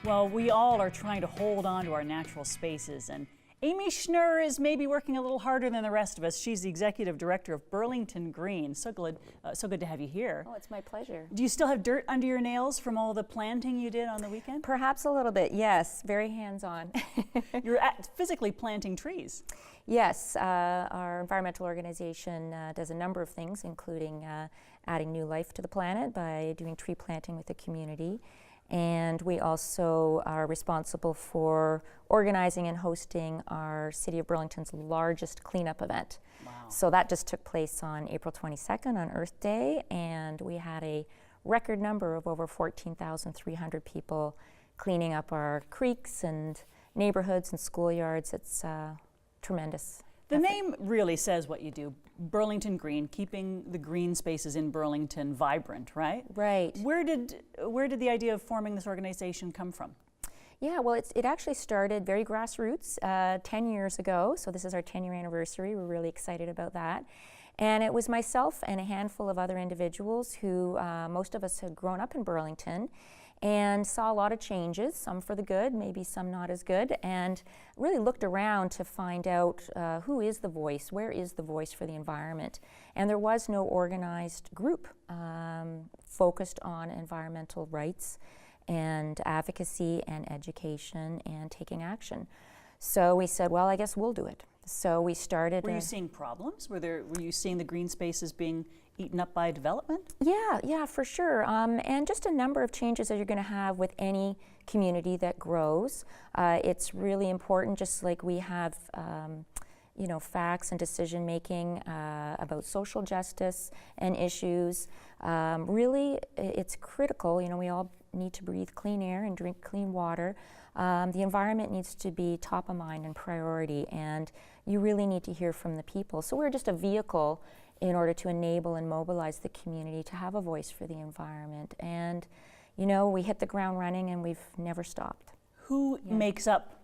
Well, we all are trying to hold on to our natural spaces, and Amy Schnurr is maybe working a little harder than the rest of us. She's the executive director of Burlington Green. So good to have you here. Oh, it's my pleasure. Do you still have dirt under your nails from all the planting you did on the weekend? Perhaps a little bit, yes. Very hands-on. You're physically planting trees. Yes, our environmental organization does a number of things, including adding new life to the planet by doing tree planting with the community. And we also are responsible for organizing and hosting our City of Burlington's largest cleanup event. Wow. So that just took place on April 22nd on Earth Day, and we had a record number of over 14,300 people cleaning up our creeks and neighborhoods and schoolyards. It's tremendous. The name really says what you do. Burlington Green, keeping the green spaces in Burlington vibrant, right? Right. Where did the idea of forming this organization come from? Yeah, well, it actually started very grassroots 10 years ago. So this is our 10-year anniversary. We're really excited about that. And it was myself and a handful of other individuals who, most of us had grown up in Burlington and saw a lot of changes, some for the good, maybe some not as good, and really looked around to find out who is the voice, where is the voice for the environment. And there was no organized group focused on environmental rights and advocacy and education and taking action. So we said, well, I guess we'll do it. So we started. Were you seeing problems? Were you seeing the green spaces being eaten up by development? Yeah, for sure. And just a number of changes that you're going to have with any community that grows. It's really important, just like we have facts and decision making about social justice and issues. Really, it's critical. We all need to breathe clean air and drink clean water. The environment needs to be top of mind and priority, and you really need to hear from the people. So we're just a vehicle in order to enable and mobilize the community to have a voice for the environment. And, we hit the ground running and we've never stopped. Who makes up?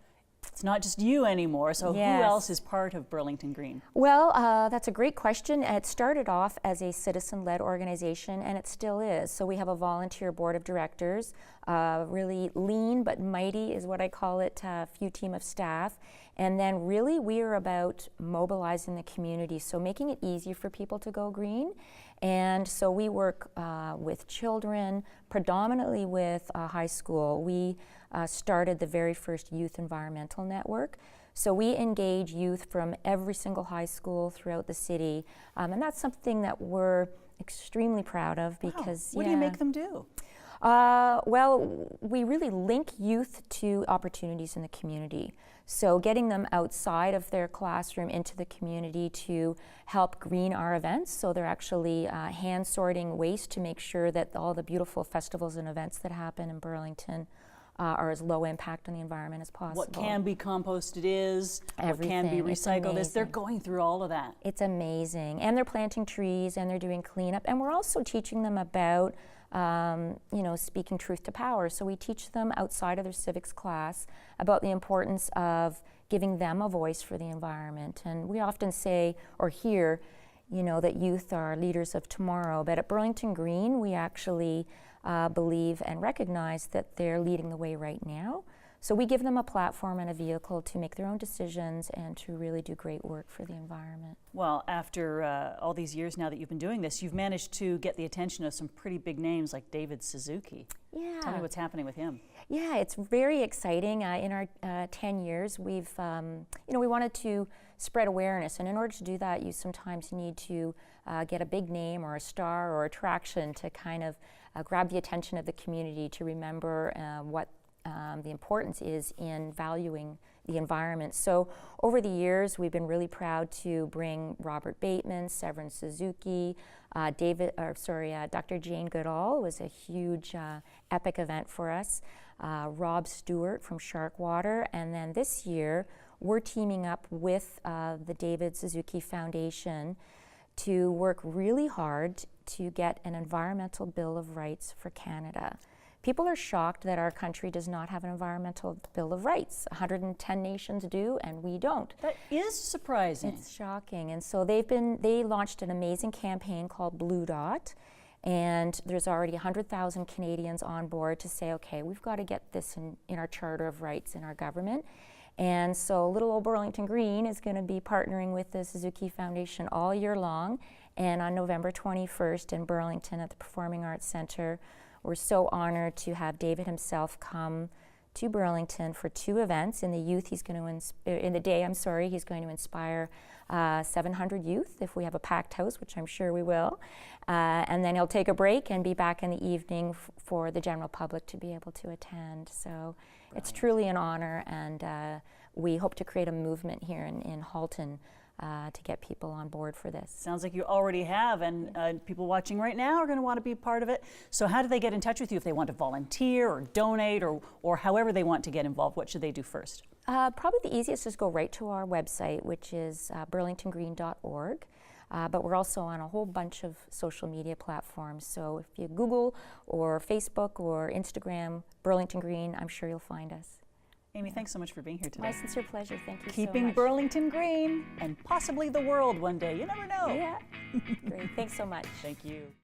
It's not just you anymore, so Yes. Who else is part of Burlington Green? Well, that's a great question. It started off as a citizen-led organization, and it still is. So we have a volunteer board of directors, really lean but mighty is what I call it, a few team of staff. And then really we are about mobilizing the community, so making it easy for people to go green. And so we work with children, predominantly with high school. We started the very first youth environmental network. So we engage youth from every single high school throughout the city. And that's something that we're extremely proud of because— Wow. What do you make them do? Well, we really link youth to opportunities in the community. So getting them outside of their classroom into the community to help green our events. So they're actually hand sorting waste to make sure that all the beautiful festivals and events that happen in Burlington are as low impact on the environment as possible. What can be composted is, Everything. what can be recycled is. They're Amazing. going through all of that. It's amazing. And they're planting trees and they're doing cleanup. And we're also teaching them about speaking truth to power. So we teach them outside of their civics class about the importance of giving them a voice for the environment. And we often say or hear, that youth are leaders of tomorrow. But at Burlington Green, we actually believe and recognize that they're leading the way right now. So we give them a platform and a vehicle to make their own decisions and to really do great work for the environment. Well, after all these years now that you've been doing this, you've managed to get the attention of some pretty big names like David Suzuki. Yeah. Tell me what's happening with him. Yeah, it's very exciting. In our 10 years, we've, we wanted to spread awareness, and in order to do that, you sometimes need to get a big name or a star or attraction to kind of grab the attention of the community to remember what the importance is in valuing the environment. So over the years, we've been really proud to bring Robert Bateman, Severin Suzuki, Dr. Jane Goodall was a huge epic event for us, Rob Stewart from Sharkwater, and then this year we're teaming up with the David Suzuki Foundation to work really hard to get an environmental Bill of Rights for Canada. People are shocked that our country does not have an environmental Bill of Rights. 110 nations do, and we don't. That is surprising. It's shocking. And so they launched an amazing campaign called Blue Dot, And there's already 100,000 Canadians on board to say, okay, we've got to get this in our Charter of Rights in our government. And so little old Burlington Green is going to be partnering with the Suzuki Foundation all year long. And on November 21st in Burlington at the Performing Arts Center, we're so honored to have David himself come to Burlington for 2 events. In the youth, he's going to in the day, I'm sorry, he's going to inspire 700 youth if we have a packed house, which I'm sure we will. And then he'll take a break and be back in the evening for the general public to be able to attend. So it's truly an honor, and we hope to create a movement here in Halton to get people on board for this. Sounds like you already have, and people watching right now are going to want to be part of it. So how do they get in touch with you if they want to volunteer or donate or however they want to get involved? What should they do first? Probably the easiest is go right to our website, which is burlingtongreen.org. But we're also on a whole bunch of social media platforms. So if you Google or Facebook or Instagram Burlington Green, I'm sure you'll find us. Amy, thanks so much for being here today. My sincere pleasure. Thank you so much. Keeping Burlington green and possibly the world one day. You never know. Yeah. Great. Thanks so much. Thank you.